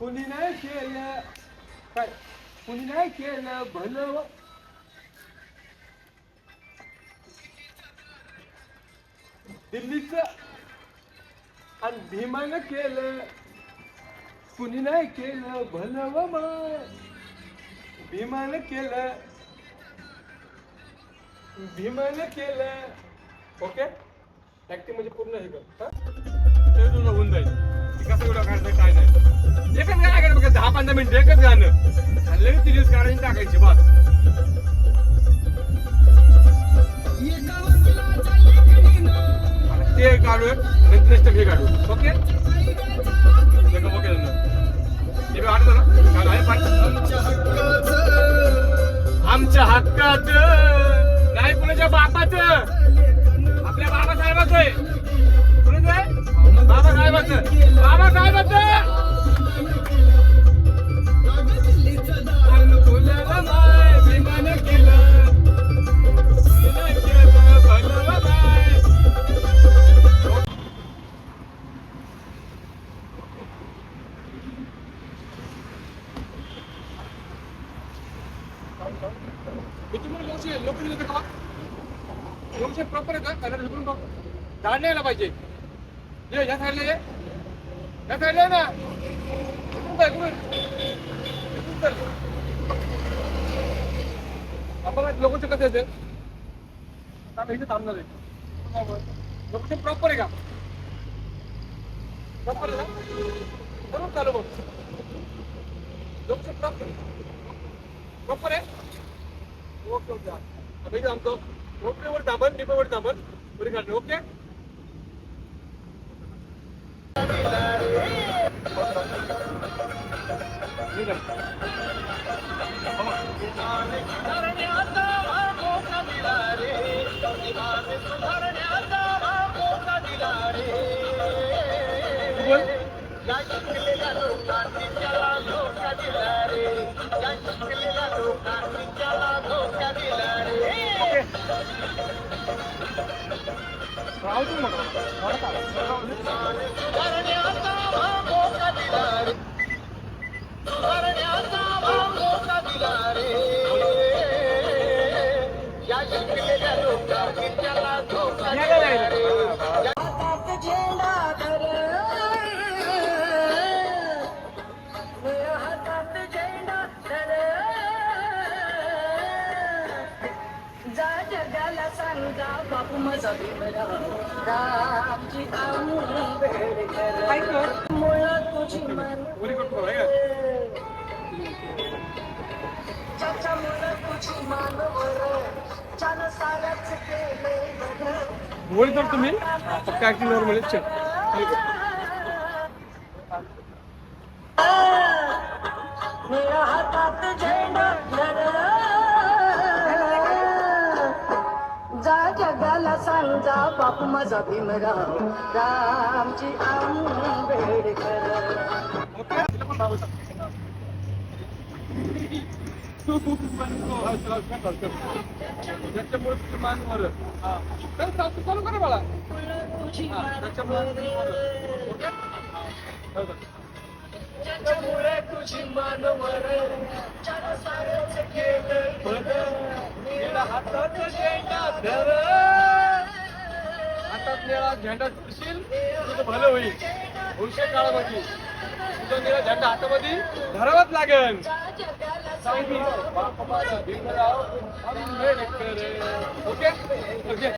कुणी नाही केलं काय कुणी नाही केलं भलं दिल्लीच आणि भीमानं केलं कुणी नाही केलं भलं व माय भीमानं केलं ओके ऍक्टिंग म्हणजे पूर्ण हे कर ते तुझं होऊन जाईल कसं एवढं काढायचं काय नाही एकच गाणं काढ बघा 10-15 मिनिटं एकच गाणं आणि लगेच ती काढायची टाकायची बात ते काढू नेक्स्ट हे काढू ओके ओके ते आठवतं ना आमच्या हक्काच नाही कुणाच्या बापाचं आपल्या बाबासाहेबाचं आहे कुणाचं आहे बाबासाहेबाचं प्रॉपर आहे का झाड नाही पाहिजे ये या साईडला ये या साईडला ना आपण लोकांचे कसं येते इथे थांबणार आहे लोकांचे प्रॉपर आहे का प्रॉपर आहे ना बरोबर चालू बघ लोकांचे प्रॉपर आहे ओके ओके आता इथे आमचं वर थांबन डिपोवर थांबन बरी काढणे ओके बापू माझा रामजी मुळा तुझी चाचा मुळा तुझी मानवर चाल सारच केले बोल तर तुम्ही फक्त ऍक्टिंग नॉर्मल मेरा हातात झेंडा जा जगाला सांगा बापू माझा भीमराव रामजी आंबेडकर त्याच्यामुळे मानवर चालू करा बाळा त्याच्यामुळे तुझी मानवर हातात झेंडा धर हातात निळा झेंडा धरशील तुझं भलं होईल भविष्य काळामध्ये तुझा निळा झेंडा हातामध्ये धरावाच लागेल भीमराव आंबेडकर ओके